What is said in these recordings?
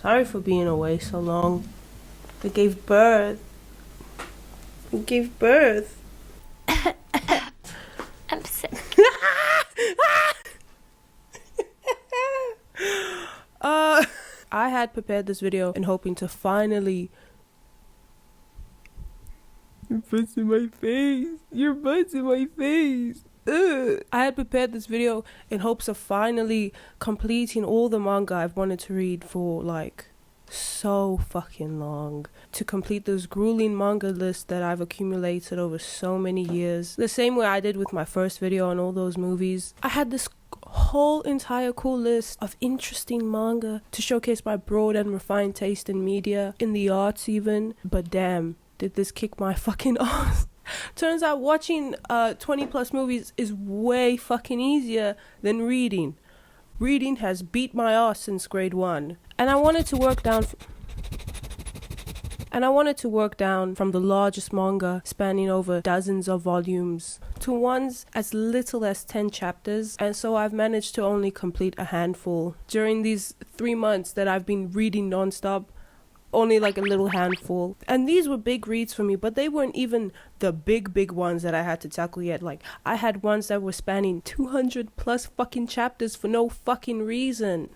Sorry for being away so long. We gave birth. We gave birth. I'm sick. I had prepared this video in hoping to finally... Your butt's in my face. Your butt's in my face. Ugh. I had prepared this video in hopes of finally completing all the manga I've wanted to read for like so fucking long. To complete this grueling manga list that I've accumulated over so many years. The same way I did with my first video on all those movies. I had this whole entire cool list of interesting manga to showcase my broad and refined taste in media, in the arts even. But damn, did this kick my fucking ass. Turns out watching 20 plus movies is way fucking easier than reading. Reading has beat my ass since grade 1. And I wanted to work down from the largest manga spanning over dozens of volumes to ones as little as 10 chapters, and so I've managed to only complete a handful. During these 3 months that I've been reading non-stop, only like a little handful. And these were big reads for me, but they weren't even the big ones that I had to tackle yet. Like, I had ones that were spanning 200 plus fucking chapters for no fucking reason.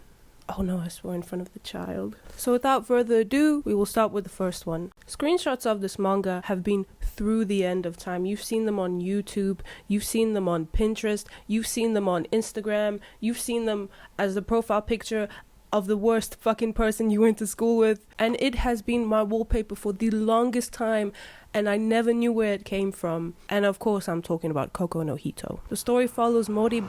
Oh no, I swore in front of the child. So without further ado, we will start with the first one. Screenshots of this manga have been through the end of time. You've seen them on YouTube, you've seen them on Pinterest, you've seen them on Instagram, you've seen them as the profile picture of the worst fucking person you went to school with, and it has been my wallpaper for the longest time, and I never knew where it came from. And of course I'm talking about Koko no Hito. The story follows Mori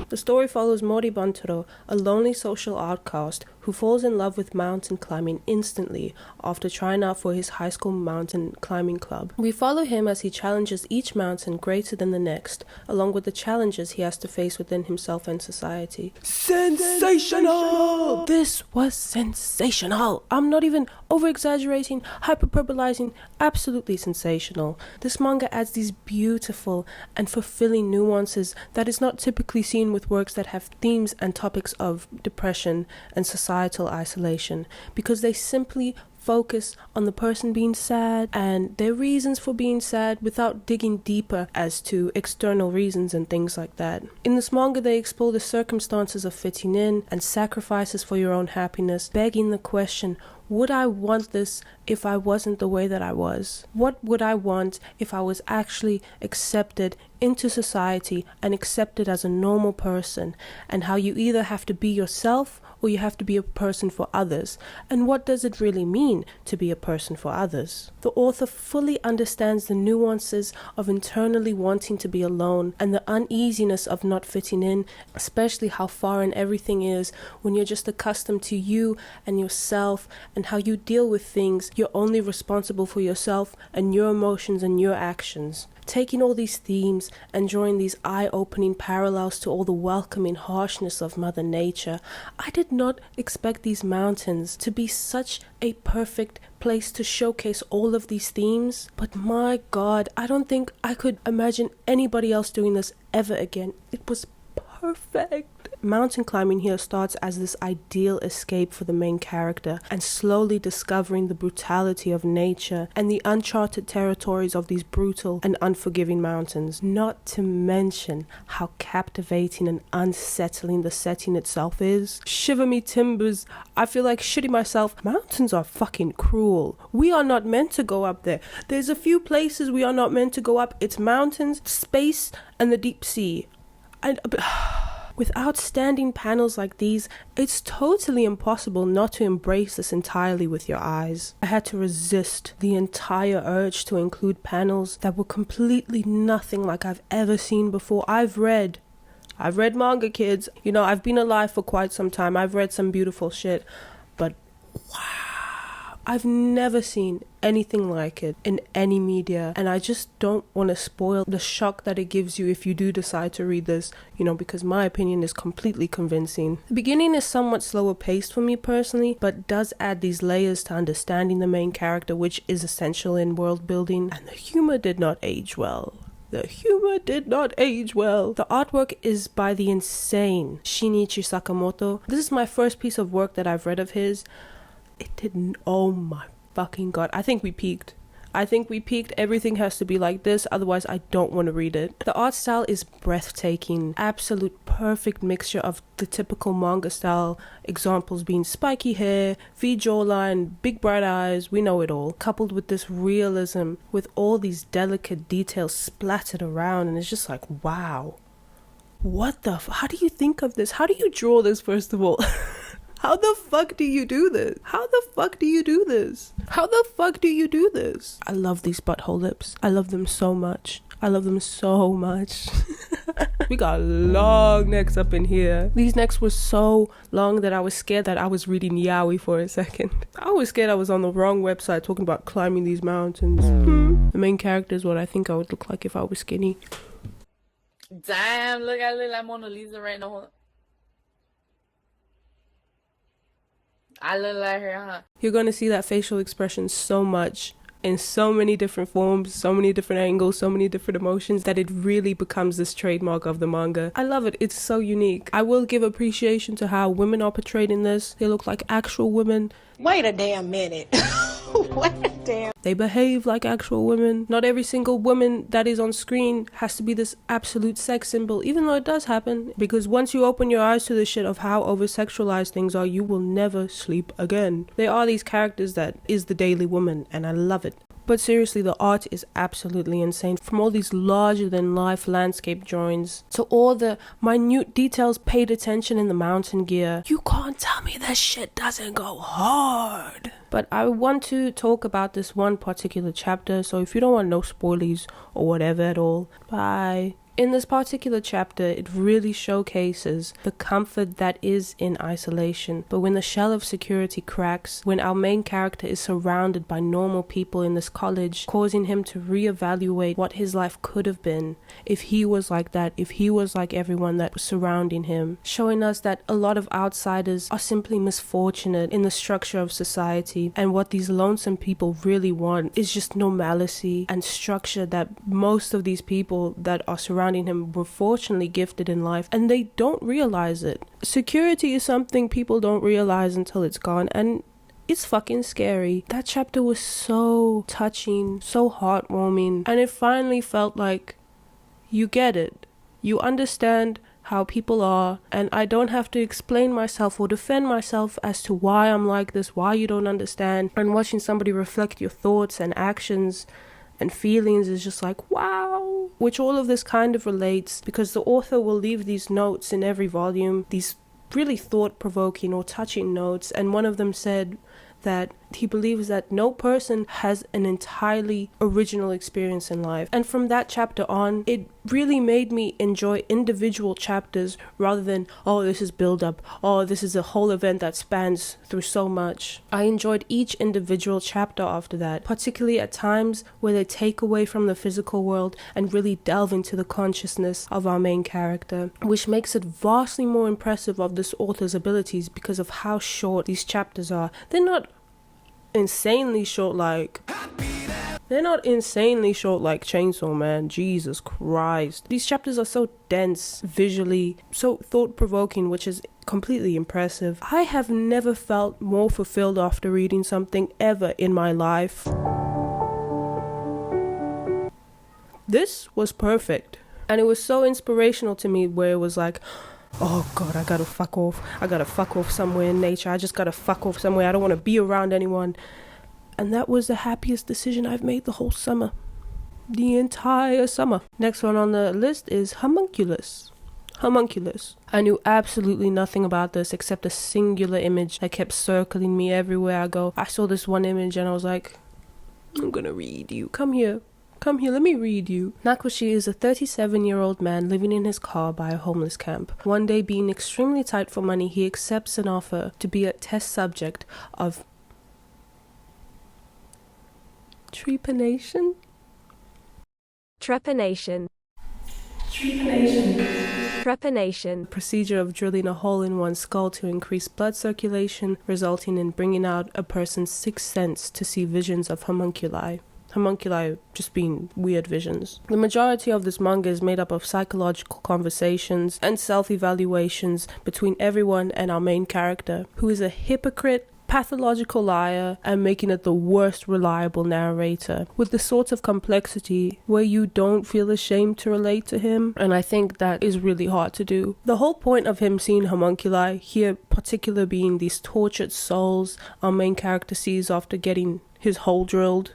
Bantaro, a lonely social outcast who falls in love with mountain climbing instantly after trying out for his high school mountain climbing club. We follow him as he challenges each mountain greater than the next, along with the challenges he has to face within himself and society. Sensational! This was sensational! I'm not even over-exaggerating, hyperbolizing, absolutely sensational. This manga adds these beautiful and fulfilling nuances that is not typically seen with works that have themes and topics of depression and societal isolation, because they simply focus on the person being sad and their reasons for being sad without digging deeper as to external reasons and things like that. In this manga, they explore the circumstances of fitting in and sacrifices for your own happiness, begging the question, would I want this if I wasn't the way that I was? What would I want if I was actually accepted into society and accepted as a normal person? And how you either have to be yourself or you have to be a person for others. And what does it really mean to be a person for others? The author fully understands the nuances of internally wanting to be alone and the uneasiness of not fitting in, especially how foreign everything is when you're just accustomed to you and yourself, and how you deal with things. You're only responsible for yourself and your emotions and your actions. Taking all these themes and drawing these eye-opening parallels to all the welcoming harshness of Mother Nature, I did not expect these mountains to be such a perfect place to showcase all of these themes. But my God, I don't think I could imagine anybody else doing this ever again. It was perfect. Mountain climbing here starts as this ideal escape for the main character, and slowly discovering the brutality of nature and the uncharted territories of these brutal and unforgiving mountains, not to mention how captivating and unsettling the setting itself is. Shiver me timbers, I feel like shitting myself. Mountains are fucking cruel. We are not meant to go up there. There's a few places we are not meant to go up. It's mountains, space, and the deep sea. With outstanding panels like these, it's totally impossible not to embrace this entirely with your eyes. I had to resist the entire urge to include panels that were completely nothing like I've ever seen before. I've read manga, kids. You know, I've been alive for quite some time. I've read some beautiful shit, but wow. I've never seen anything like it in any media, and I just don't want to spoil the shock that it gives you if you do decide to read this, you know, because my opinion is completely convincing. The beginning is somewhat slower paced for me personally, but does add these layers to understanding the main character, which is essential in world building, and the humor did not age well. The artwork is by the insane Shinichi Sakamoto. This is my first piece of work that I've read of his. It didn't. Oh my fucking god. I think we peaked. Everything has to be like this, otherwise I don't want to read it. The art style is breathtaking. Absolute perfect mixture of the typical manga style, examples being spiky hair, V jawline, big bright eyes, we know it all. Coupled with this realism, with all these delicate details splattered around, and it's just like, wow. What the how do you think of this? How do you draw this, first of all? How the fuck do you do this? I love these butthole lips. I love them so much. We got long necks up in here. These necks were so long that I was scared that I was reading yaoi for a second. I was scared I was on the wrong website talking about climbing these mountains. The main character is what I think I would look like if I was skinny. Damn, look, I look like Mona Lisa right now. I look like her, huh? You're gonna see that facial expression so much, in so many different forms, so many different angles, so many different emotions, that it really becomes this trademark of the manga. I love it. It's so unique. I will give appreciation to how women are portrayed in this. They look like actual women. Wait a damn minute. They behave like actual women. Not every single woman that is on screen has to be this absolute sex symbol, even though it does happen. Because once you open your eyes to the shit of how over-sexualized things are, you will never sleep again. They are these characters that is the daily woman, and I love it. But seriously, the art is absolutely insane. From all these larger-than-life landscape drawings to all the minute details paid attention in the mountain gear. You can't tell me that shit doesn't go hard. But I want to talk about this one particular chapter, so if you don't want no spoilies or whatever at all, bye. In this particular chapter, it really showcases the comfort that is in isolation. But when the shell of security cracks, when our main character is surrounded by normal people in this college, causing him to reevaluate what his life could have been if he was like that, if he was like everyone that was surrounding him, showing us that a lot of outsiders are simply misfortunate in the structure of society, and what these lonesome people really want is just normalcy and structure that most of these people that are surrounding him were fortunately gifted in life, and they don't realize it. Security is something people don't realize until it's gone, and it's fucking scary. That chapter was so touching, so heartwarming, and it finally felt like you get it. You understand how people are, and I don't have to explain myself or defend myself as to why I'm like this, why you don't understand. And watching somebody reflect your thoughts and actions and feelings is just like, wow. Which all of this kind of relates, because the author will leave these notes in every volume, these really thought-provoking or touching notes, and one of them said that he believes that no person has an entirely original experience in life. And from that chapter on, it really made me enjoy individual chapters rather than, oh, this is build-up, oh, this is a whole event that spans through so much. I enjoyed each individual chapter after that, particularly at times where they take away from the physical world and really delve into the consciousness of our main character, which makes it vastly more impressive of this author's abilities because of how short these chapters are. They're not insanely short like Chainsaw Man. Jesus Christ. These chapters are so dense visually, so thought-provoking, which is completely impressive. I have never felt more fulfilled after reading something ever in my life. This was perfect, and it was so inspirational to me, where it was like, oh god, I gotta fuck off somewhere in nature. I just gotta fuck off somewhere. I don't want to be around anyone. And that was the happiest decision I've made the whole summer. The entire summer. Next one on the list is Homunculus. I knew absolutely nothing about this except a singular image that kept circling me everywhere I go. I saw this one image and I was like, I'm gonna read you. Come here, let me read you. Nakoshi is a 37-year-old man living in his car by a homeless camp. One day, being extremely tight for money, he accepts an offer to be a test subject of trepanation. Procedure of drilling a hole in one's skull to increase blood circulation, resulting in bringing out a person's sixth sense to see visions of homunculi. Homunculi just being weird visions. The majority of this manga is made up of psychological conversations and self-evaluations between everyone and our main character, who is a hypocrite pathological liar and making it the worst reliable narrator, with the sort of complexity where you don't feel ashamed to relate to him. And I think that is really hard to do. The whole point of him seeing homunculi, here particular being these tortured souls our main character sees after getting his hole drilled.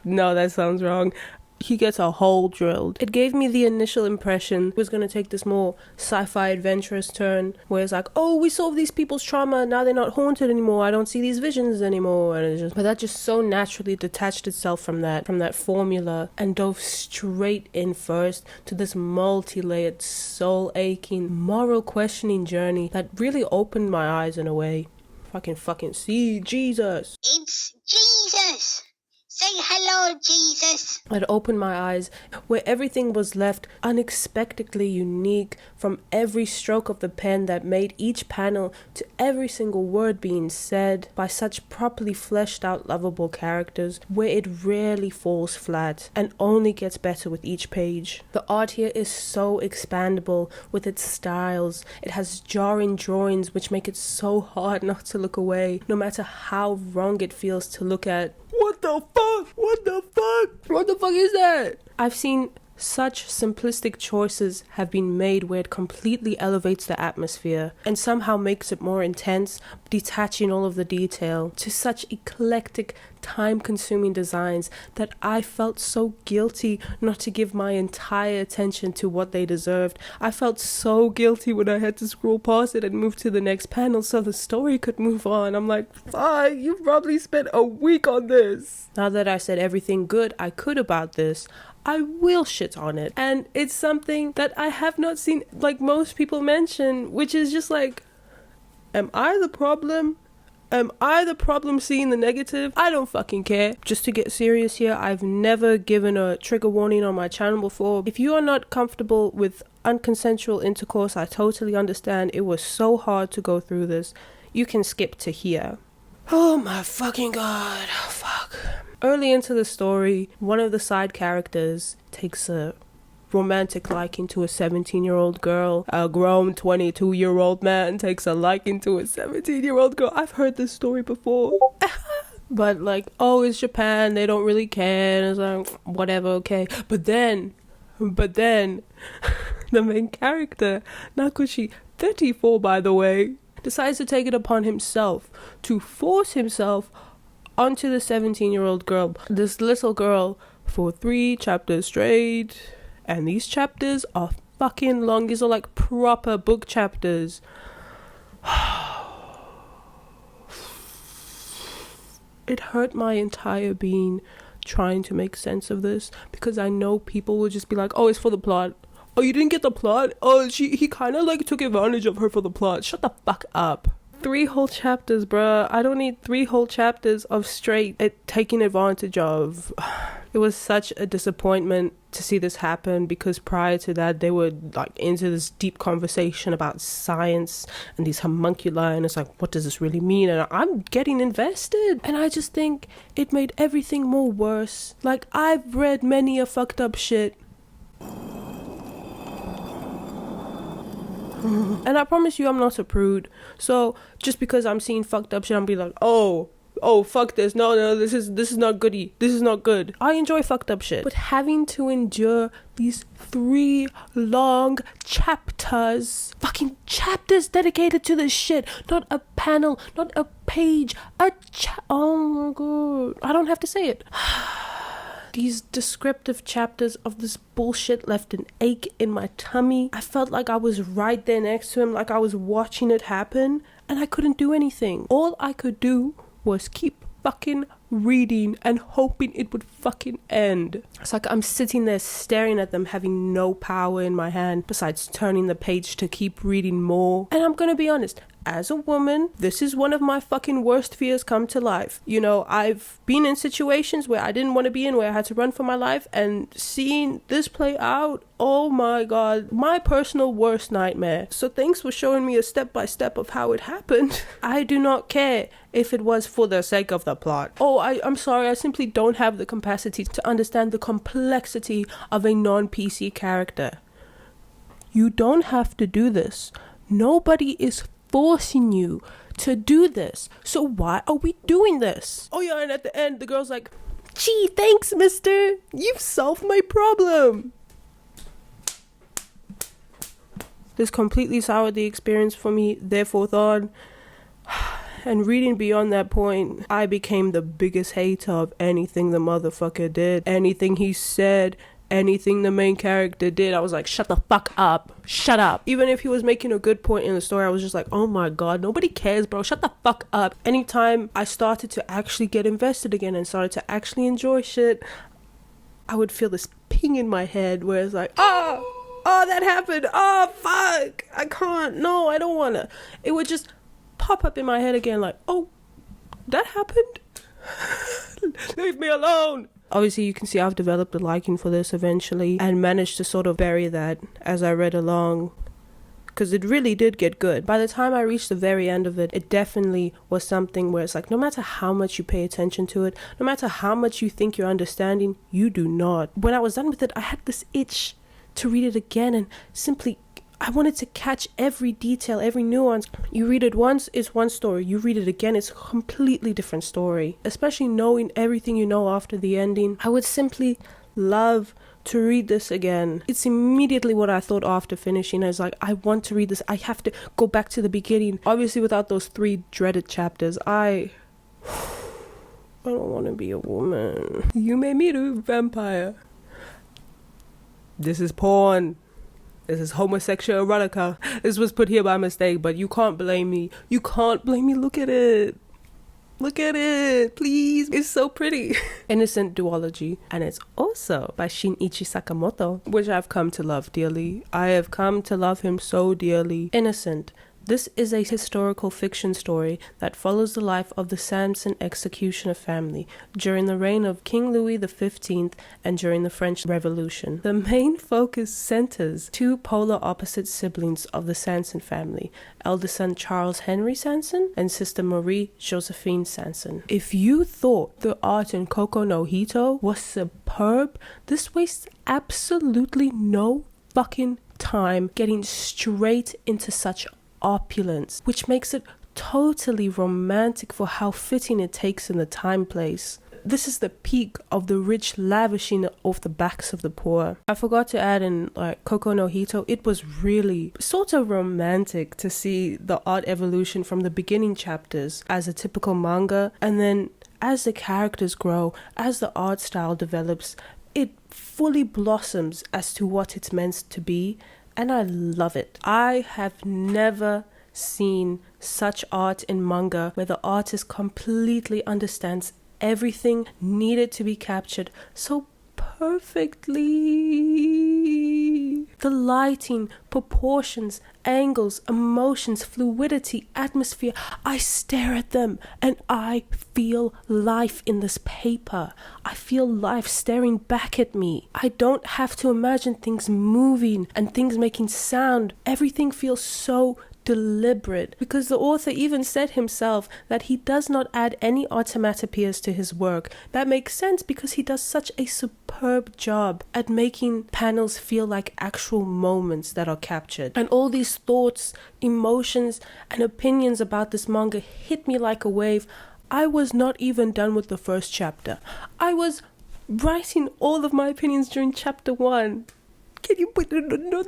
No, that sounds wrong. He gets a hole drilled. It gave me the initial impression it was going to take this more sci-fi adventurous turn where it's like, oh, we solved these people's trauma, now they're not haunted anymore, I don't see these visions anymore. And but that just so naturally detached itself from that formula and dove straight in first to this multi-layered, soul-aching, moral questioning journey that really opened my eyes in a way. Fucking see Jesus. It's Jesus! Say hello, Jesus! It opened my eyes where everything was left unexpectedly unique, from every stroke of the pen that made each panel to every single word being said by such properly fleshed out lovable characters, where it rarely falls flat and only gets better with each page. The art here is so expandable with its styles. It has jarring drawings which make it so hard not to look away, no matter how wrong it feels to look at. What the fuck? What the fuck? What the fuck is that? I've seen such simplistic choices have been made where it completely elevates the atmosphere and somehow makes it more intense, detaching all of the detail to such eclectic, time-consuming designs that I felt so guilty not to give my entire attention to what they deserved. I felt so guilty when I had to scroll past it and move to the next panel so the story could move on. I'm like, fuck, you probably spent a week on this. Now that I said everything good I could about this, I will shit on it. And it's something that I have not seen, like most people mention, which is just like, am I the problem? Am I the problem seeing the negative? I don't fucking care. Just to get serious here, I've never given a trigger warning on my channel before. If you are not comfortable with unconsensual intercourse, I totally understand. It was so hard to go through this. You can skip to here. Oh my fucking god. Oh, fuck. Early into the story, one of the side characters takes a romantic liking to a 17-year-old girl. A grown 22-year-old man takes a liking to a 17-year-old girl. I've heard this story before. But like, oh, it's Japan, they don't really care. And it's like, whatever, okay. But then, the main character, Nakushi, 34 by the way, decides to take it upon himself to force himself onto the 17-year-old girl, this little girl, for 3 chapters straight. And these chapters are fucking long. These are like proper book chapters. It hurt my entire being trying to make sense of this, because I know people will just be like, oh, it's for the plot. Oh, you didn't get the plot? Oh, he kind of like took advantage of her for the plot. Shut the fuck up. 3 whole chapters, bruh. I don't need 3 whole chapters of straight it taking advantage of. It was such a disappointment to see this happen, because prior to that they were like into this deep conversation about science and these homunculi, and it's like, what does this really mean? And I'm getting invested, and I just think it made everything more worse. Like, I've read many a fucked up shit, and I promise you I'm not a prude. So just because I'm seeing fucked up shit, I'm be like, oh, fuck this. No, this is not goody. This is not good. I enjoy fucked up shit. But having to endure these 3 long chapters, fucking chapters dedicated to this shit, not a panel, not a page, oh my god. I don't have to say it. These descriptive chapters of this bullshit left an ache in my tummy. I felt like I was right there next to him, like I was watching it happen, and I couldn't do anything. All I could do was keep fucking reading and hoping it would fucking end. It's like I'm sitting there staring at them, having no power in my hand besides turning the page to keep reading more. And I'm gonna be honest, as a woman, this is one of my fucking worst fears come to life. You know, I've been in situations where I didn't want to be in, where I had to run for my life, and seeing this play out, oh my god, my personal worst nightmare. So thanks for showing me a step-by-step of how it happened. I do not care if it was for the sake of the plot. Oh, I'm sorry, I simply don't have the capacity to understand the complexity of a non-PC character. You don't have to do this. Nobody is forcing you to do this. So why are we doing this? Oh yeah, and at the end, the girl's like, gee, thanks, mister. You've solved my problem. This completely soured the experience for me, therefore on. And reading beyond that point, I became the biggest hater of anything the motherfucker did. Anything he said, anything the main character did, I was like, shut the fuck up. Shut up. Even if he was making a good point in the story, I was just like, oh my god, nobody cares, bro. Shut the fuck up. Anytime I started to actually get invested again and started to actually enjoy shit, I would feel this ping in my head where it's like, oh, that happened. Oh, fuck. I can't. No, I don't want to. It would just pop up in my head again like, oh, that happened? Leave me alone. Obviously, you can see I've developed a liking for this eventually and managed to sort of bury that as I read along, because it really did get good. By the time I reached the very end of it, it definitely was something where it's like, no matter how much you pay attention to it, no matter how much you think you're understanding, you do not. When I was done with it, I had this itch to read it again and simply I wanted to catch every detail, every nuance. You read it once, it's one story. You read it again, it's a completely different story. Especially knowing everything you know after the ending. I would simply love to read this again. It's immediately what I thought after finishing. I was like, I want to read this. I have to go back to the beginning. Obviously, without those 3 dreaded chapters, I don't want to be a woman. You made me a vampire. This is porn. This is homosexual erotica. This was put here by mistake, but you can't blame me. You can't blame me. Look at it. Look at it, please. It's so pretty. Innocent Duology. And it's also by Shinichi Sakamoto, which I've come to love dearly. I have come to love him so dearly. Innocent. This is a historical fiction story that follows the life of the Sanson executioner family during the reign of King Louis XV and during the French Revolution. The main focus centers 2 polar opposite siblings of the Sanson family, eldest son Charles Henry Sanson and sister Marie Josephine Sanson. If you thought the art in Koko no Hito was superb, this wastes absolutely no fucking time getting straight into such opulence, which makes it totally romantic for how fitting it takes in the time place. This is the peak of the rich lavishing off the backs of the poor. I forgot to add in Koko no Hito, it was really sort of romantic to see the art evolution from the beginning chapters as a typical manga, and then as the characters grow, as the art style develops, it fully blossoms as to what it's meant to be. And I love it. I have never seen such art in manga where the artist completely understands everything needed to be captured so perfectly. The lighting, proportions, angles, emotions, fluidity, atmosphere. I stare at them and I feel life in this paper. I feel life staring back at me. I don't have to imagine things moving and things making sound. Everything feels so deliberate, because the author even said himself that he does not add any automatopoeias to his work. That makes sense because he does such a superb job at making panels feel like actual moments that are captured. And all these thoughts, emotions, and opinions about this manga hit me like a wave. I was not even done with the first chapter. I was writing all of my opinions during chapter 1. Can you put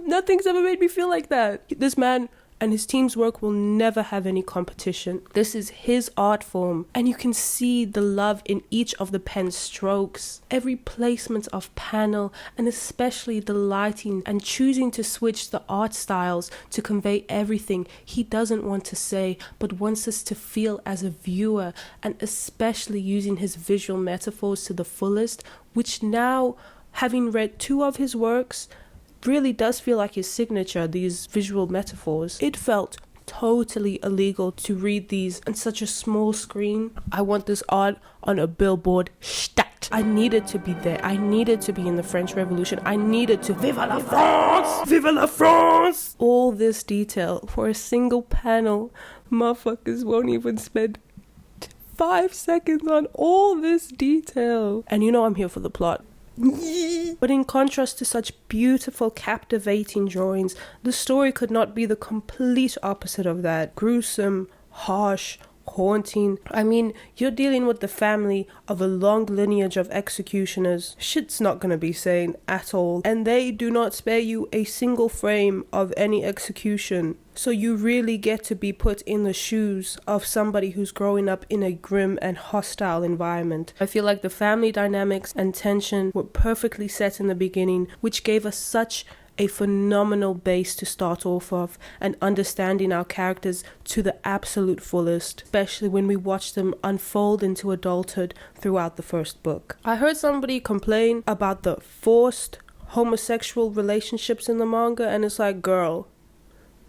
nothing's ever made me feel like that. This man and his team's work will never have any competition. This is his art form, and you can see the love in each of the pen strokes, every placement of panel, and especially the lighting and choosing to switch the art styles to convey everything he doesn't want to say but wants us to feel as a viewer, and especially using his visual metaphors to the fullest, which now, having read 2 of his works, really does feel like his signature, these visual metaphors. It felt totally illegal to read these on such a small screen. I want this art on a billboard. Stat. I needed to be there. I needed to be in the French Revolution. I needed to Vive la France! Vive la France! All this detail for a single panel. Motherfuckers won't even spend 5 seconds on all this detail. And you know I'm here for the plot. But in contrast to such beautiful, captivating drawings, the story could not be the complete opposite of that. Gruesome, harsh, haunting. I mean, you're dealing with the family of a long lineage of executioners. Shit's not gonna be sane at all. And they do not spare you a single frame of any execution. So you really get to be put in the shoes of somebody who's growing up in a grim and hostile environment. I feel like the family dynamics and tension were perfectly set in the beginning, which gave us such a phenomenal base to start off of, and understanding our characters to the absolute fullest, especially when we watch them unfold into adulthood throughout the first book. I heard somebody complain about the forced homosexual relationships in the manga, and it's like, girl,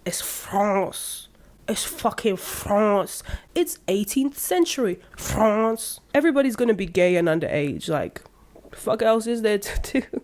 it's France. It's fucking France. It's 18th century France. Everybody's gonna be gay and underage. Like, the fuck else is there to do?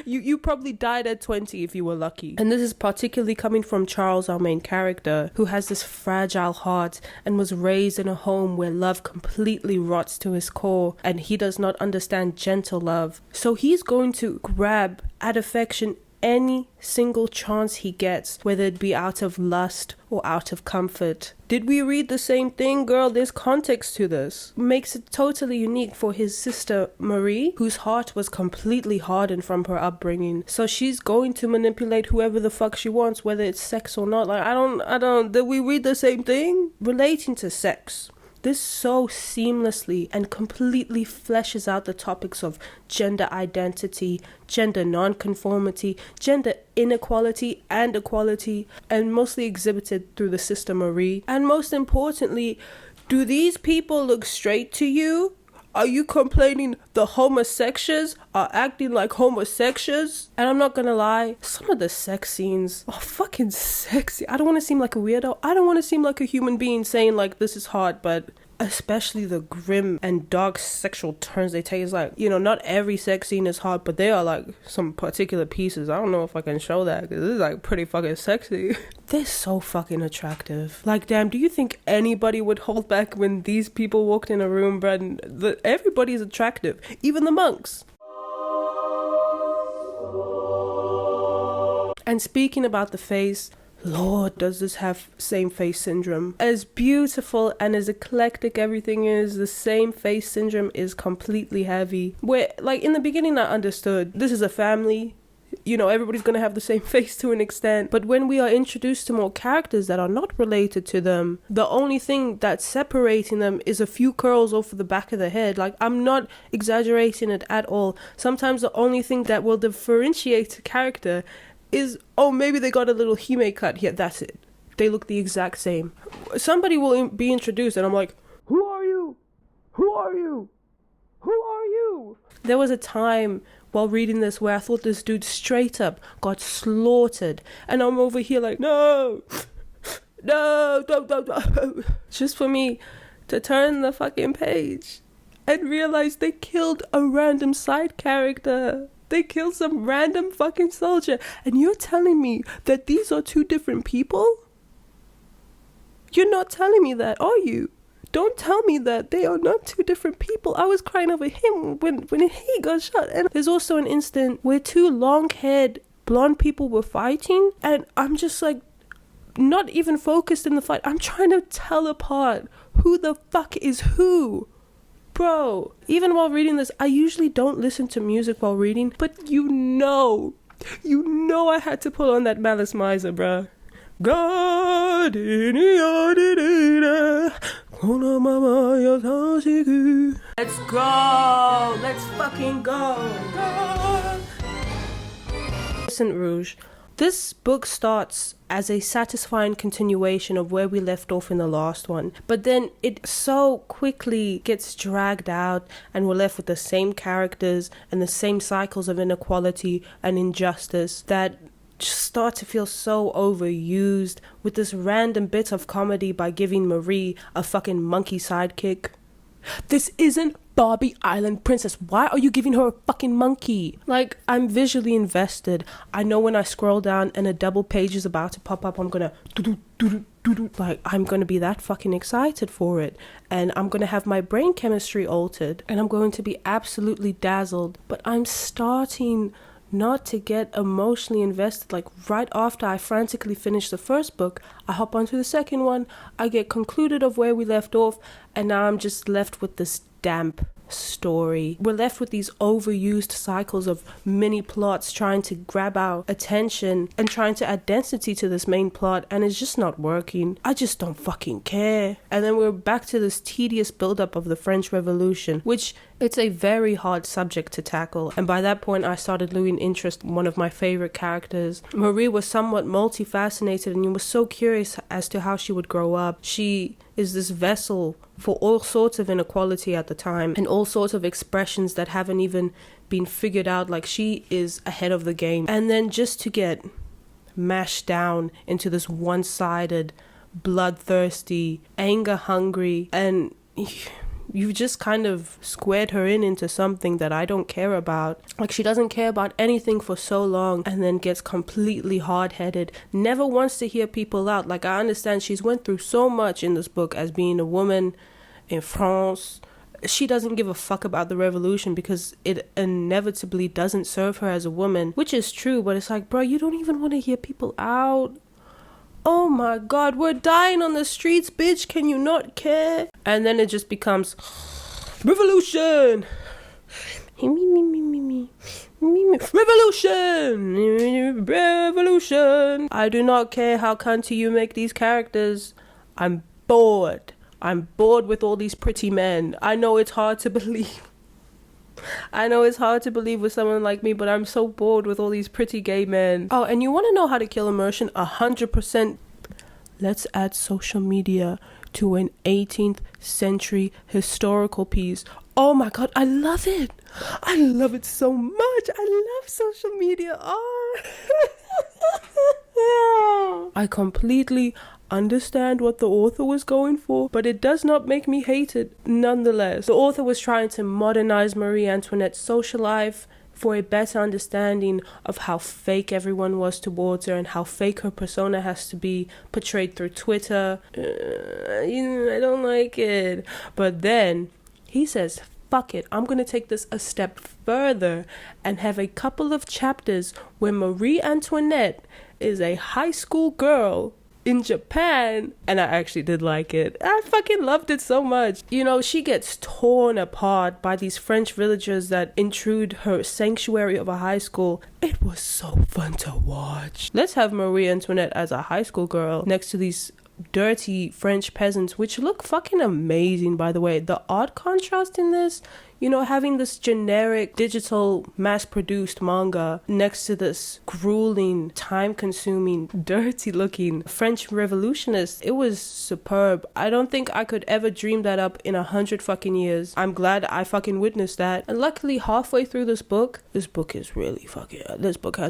You probably died at 20 if you were lucky. And this is particularly coming from Charles, our main character, who has this fragile heart and was raised in a home where love completely rots to his core, and he does not understand gentle love. So he's going to grab at affection any single chance he gets, whether it be out of lust or out of comfort. Did we read the same thing? Girl, there's context to this. Makes it totally unique for his sister Marie, whose heart was completely hardened from her upbringing. So she's going to manipulate whoever the fuck she wants, whether it's sex or not. Like, I don't, did we read the same thing? Relating to sex, this so seamlessly and completely fleshes out the topics of gender identity, gender nonconformity, gender inequality and equality, and mostly exhibited through the sister Marie. And most importantly, do these people look straight to you? Are you complaining the homosexuals are acting like homosexuals? And I'm not gonna lie, some of the sex scenes are fucking sexy. I don't want to seem like a weirdo. I don't want to seem like a human being saying like this is hard, but especially the grim and dark sexual turns they take. Is like, you know, not every sex scene is hot, but they are like some particular pieces. I don't know if I can show that because this is like pretty fucking sexy. They're so fucking attractive. Like, damn, do you think anybody would hold back when these people walked in a room, Brad? Everybody is attractive, even the monks. And speaking about the face, Lord, does this have same face syndrome. As beautiful and as eclectic everything is, the same face syndrome is completely heavy. Where, like, in the beginning I understood, this is a family, you know, everybody's gonna have the same face to an extent. But when we are introduced to more characters that are not related to them, the only thing that's separating them is a few curls off the back of the head. Like, I'm not exaggerating it at all. Sometimes the only thing that will differentiate a character is, oh, maybe they got a little hime cut here, that's it. They look the exact same. Somebody will be introduced and I'm like, who are you? Who are you? Who are you? There was a time while reading this where I thought this dude straight up got slaughtered, and I'm over here like, no, don't. Just for me to turn the fucking page and realize they killed a random side character. They killed some random fucking soldier. And you're telling me that these are two different people? You're not telling me that, are you? Don't tell me that they are not two different people. I was crying over him when he got shot. And there's also an instant where two long-haired blonde people were fighting. And I'm just like, not even focused in the fight. I'm trying to tell apart who the fuck is who. Bro, even while reading this, I usually don't listen to music while reading, but you know I had to pull on that Malice Miser, bro. God, let's go, let's fucking go. Saint Rouge. This book starts as a satisfying continuation of where we left off in the last one, but then it so quickly gets dragged out and we're left with the same characters and the same cycles of inequality and injustice that just start to feel so overused, with this random bit of comedy by giving Marie a fucking monkey sidekick. This isn't Barbie Island Princess. Why are you giving her a fucking monkey? Like, I'm visually invested. I know when I scroll down and a double page is about to pop up, I'm gonna like, I'm gonna be that fucking excited for it, and I'm gonna have my brain chemistry altered, and I'm going to be absolutely dazzled. But I'm starting not to get emotionally invested. Like right after I frantically finish the first book, I hop onto the second one, I get concluded of where we left off, and now I'm just left with this damp story. We're left with these overused cycles of mini plots trying to grab our attention and trying to add density to this main plot, and it's just not working. I just don't fucking care. And then we're back to this tedious buildup of the French Revolution, which it's a very hard subject to tackle, and by that point I started losing interest in one of my favorite characters. Marie was somewhat multifaceted, and you were so curious as to how she would grow up. She is this vessel for all sorts of inequality at the time and all sorts of expressions that haven't even been figured out. Like, she is ahead of the game. And then just to get mashed down into this one-sided, bloodthirsty, anger-hungry, and you've just kind of squared her into something that I don't care about. Like, she doesn't care about anything for so long and then gets completely hard-headed, never wants to hear people out. Like, I understand she's went through so much in this book as being a woman in France. She doesn't give a fuck about the revolution because it inevitably doesn't serve her as a woman, which is true, but it's like, bro, you don't even want to hear people out. Oh my god, we're dying on the streets, bitch, can you not care? And then it just becomes revolution. Revolution. I do not care how cunty you make these characters. I'm bored. I'm bored with all these pretty men. I know it's hard to believe. I know it's hard to believe with someone like me, but I'm so bored with all these pretty gay men. Oh, and you want to know how to kill immersion? 100%. Let's add social media to an 18th century historical piece. Oh my god, I love it. I love it so much. I love social media. Oh. I completely understand what the author was going for, but it does not make me hate it nonetheless. The author was trying to modernize Marie Antoinette's social life for a better understanding of how fake everyone was towards her and how fake her persona has to be portrayed through Twitter. I don't like it. But then he says, fuck it, I'm going to take this a step further and have a couple of chapters where Marie Antoinette is a high school girl in Japan, and I actually did like it. I fucking loved it so much. You know, she gets torn apart by these French villagers that intrude her sanctuary of a high school. It was so fun to watch. Let's have Marie Antoinette as a high school girl next to these dirty French peasants, which look fucking amazing, by the way. The odd contrast in this, you know, having this generic digital mass-produced manga next to this grueling, time-consuming, dirty-looking French revolutionist, it was superb. I don't think I could ever dream that up in 100 fucking years. I'm glad I fucking witnessed that. And luckily, halfway through this book has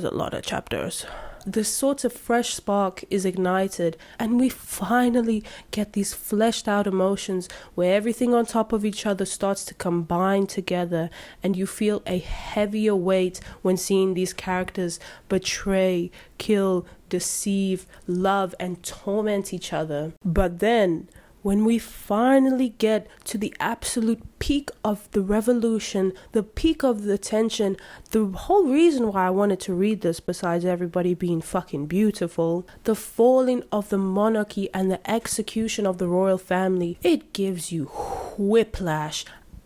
a lot of chapters. This sort of fresh spark is ignited, and we finally get these fleshed out emotions where everything on top of each other starts to combine together, and you feel a heavier weight when seeing these characters betray, kill, deceive, love, and torment each other. But then, when we finally get to the absolute peak of the revolution, the peak of the tension, the whole reason why I wanted to read this, besides everybody being fucking beautiful, the falling of the monarchy and the execution of the royal family, it gives you whiplash,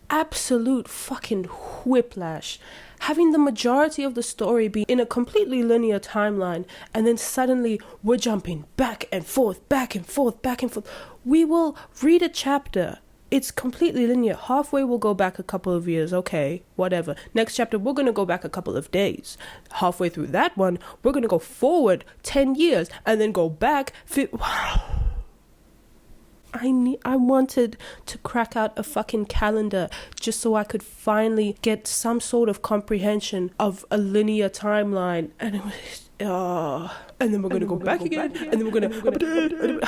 absolute fucking whiplash. Having the majority of the story be in a completely linear timeline, and then suddenly we're jumping back and forth, back and forth, back and forth. We will read a chapter. It's completely linear. Halfway we'll go back a couple of years. Okay, whatever. Next chapter, we're going to go back a couple of days. Halfway through that one, we're going to go forward 10 years and then go back. I wanted to crack out a fucking calendar just so I could finally get some sort of comprehension of a linear timeline. And it was, and then we're going to go back again, and then we're going to...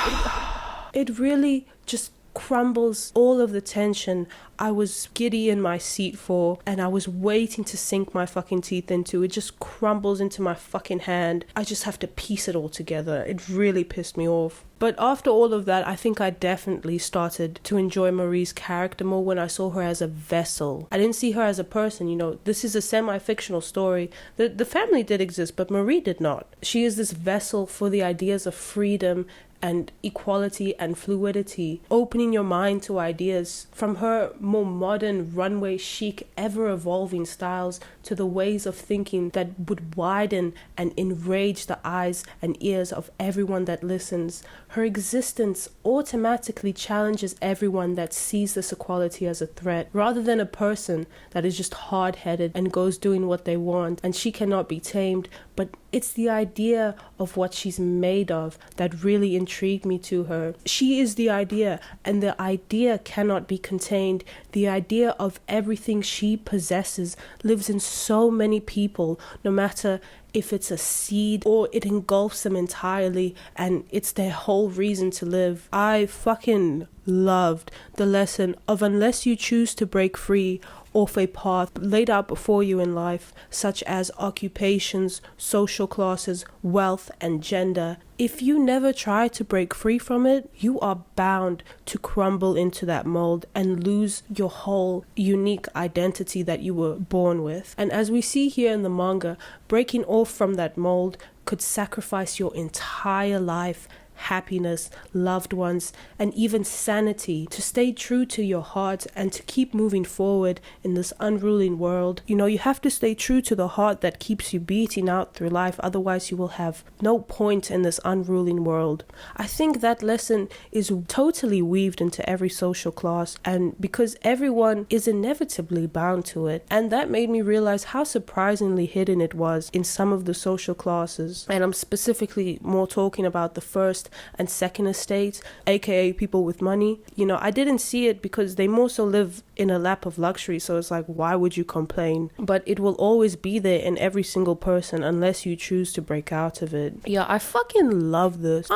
It really just crumbles all of the tension I was giddy in my seat for, and I was waiting to sink my fucking teeth into. It just crumbles into my fucking hand. I just have to piece it all together. It really pissed me off. But after all of that, I think I definitely started to enjoy Marie's character more when I saw her as a vessel. I didn't see her as a person, you know. This is a semi-fictional story. The family did exist, but Marie did not. She is this vessel for the ideas of freedom and equality and fluidity, opening your mind to ideas from her more modern, runway chic, ever-evolving styles to the ways of thinking that would widen and enrage the eyes and ears of everyone that listens. Her existence automatically challenges everyone that sees this equality as a threat, rather than a person that is just hard-headed and goes doing what they want and she cannot be tamed. But it's the idea of what she's made of that really intrigued me to her. She is the idea, and the idea cannot be contained. The idea of everything she possesses lives in so many people, no matter if it's a seed or it engulfs them entirely and it's their whole reason to live. I fucking loved the lesson of unless you choose to break free off a path laid out before you in life, such as occupations, social classes, wealth, and gender, if you never try to break free from it, you are bound to crumble into that mold and lose your whole unique identity that you were born with. And as we see here in the manga, breaking off from that mold could sacrifice your entire life, happiness, loved ones, and even sanity to stay true to your heart and to keep moving forward in this unruly world. You know, you have to stay true to the heart that keeps you beating out through life, otherwise you will have no point in this unruly world. I think that lesson is totally weaved into every social class, and because everyone is inevitably bound to it, and that made me realize how surprisingly hidden it was in some of the social classes. And I'm specifically more talking about the first and second estates, aka people with money. You know, I didn't see it because they more so live in a lap of luxury, so it's like, why would you complain? But it will always be there in every single person unless you choose to break out of it. Yeah, I fucking love this.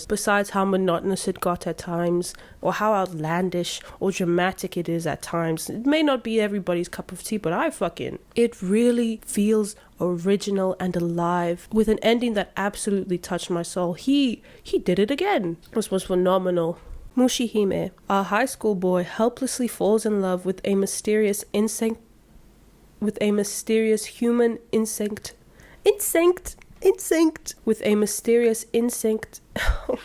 Besides how monotonous it got at times, or how outlandish or dramatic it is at times. It may not be everybody's cup of tea, but it really feels original and alive, with an ending that absolutely touched my soul. He did it again. This was phenomenal. Mushihime, a high school boy, helplessly falls in love with a mysterious human insect. With a mysterious insect.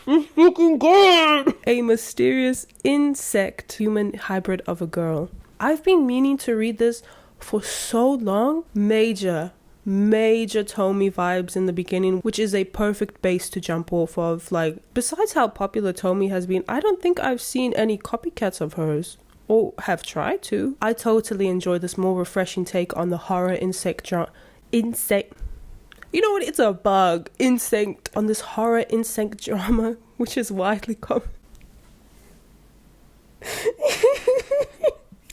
Fucking God! A mysterious insect human hybrid of a girl. I've been meaning to read this for so long. Major Tomi vibes in the beginning, which is a perfect base to jump off of. Like, besides how popular Tomi has been, I don't think I've seen any copycats of hers, or have tried to. I totally enjoy this more refreshing take on the horror insect. You know what? It's a bug. Insect. On this horror insect drama, which is widely common.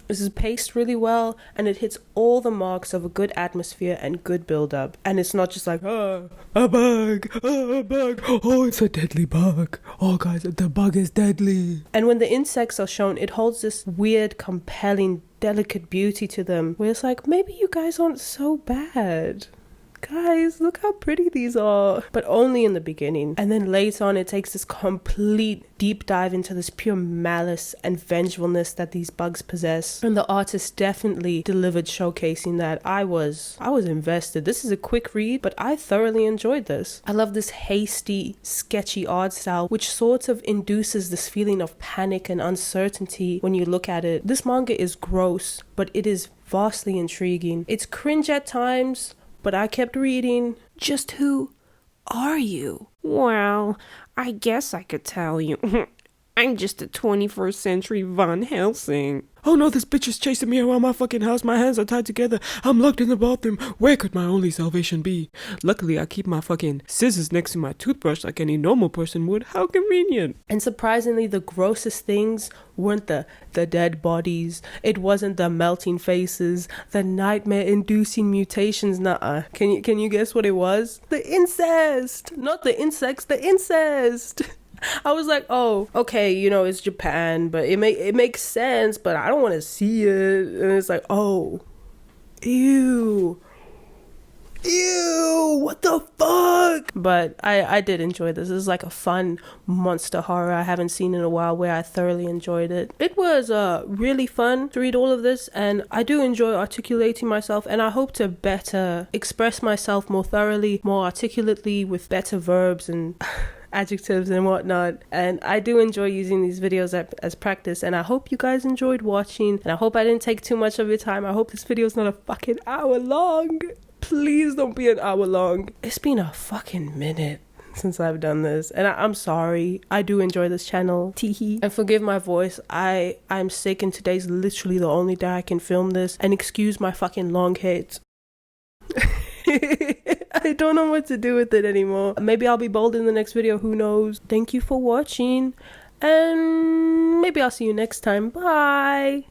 This is paced really well, and it hits all the marks of a good atmosphere and good build-up. And it's not just like, a bug, oh, it's a deadly bug. Oh, guys, the bug is deadly. And when the insects are shown, it holds this weird, compelling, delicate beauty to them, where it's like, maybe you guys aren't so bad. Guys, look how pretty these are. But only in the beginning. And then later on, it takes this complete deep dive into this pure malice and vengefulness that these bugs possess. And the artist definitely delivered, showcasing that. I was invested. This is a quick read, but I thoroughly enjoyed this. I love this hasty, sketchy art style, which sort of induces this feeling of panic and uncertainty when you look at it. This manga is gross, but it is vastly intriguing. It's cringe at times, but I kept reading. Just who are you? Well, I guess I could tell you. I'm just a 21st century Van Helsing. Oh no, this bitch is chasing me around my fucking house. My hands are tied together. I'm locked in the bathroom. Where could my only salvation be? Luckily, I keep my fucking scissors next to my toothbrush like any normal person would. How convenient. And surprisingly, the grossest things weren't the dead bodies. It wasn't the melting faces, the nightmare-inducing mutations. Nuh-uh. Can you guess what it was? The incest! Not the insects, the incest! I was like, oh, okay, you know, it's Japan, but it makes sense, but I don't want to see it. And it's like, oh, ew, what the fuck? But I did enjoy this. This is like a fun monster horror I haven't seen in a while, where I thoroughly enjoyed it. It was really fun to read all of this, and I do enjoy articulating myself, and I hope to better express myself more thoroughly, more articulately, with better verbs and adjectives and whatnot. And I do enjoy using these videos as practice, and I hope you guys enjoyed watching, and I hope I didn't take too much of your time. I hope this video is not a fucking hour long. Please don't be an hour long. It's been a fucking minute since I've done this, and I'm sorry. I do enjoy this channel, teehee. And forgive my voice. I'm sick, and today's literally the only day I can film this, and excuse my fucking long hits. I don't know what to do with it anymore. Maybe I'll be bold in the next video, who knows. Thank you for watching, and maybe I'll see you next time. Bye.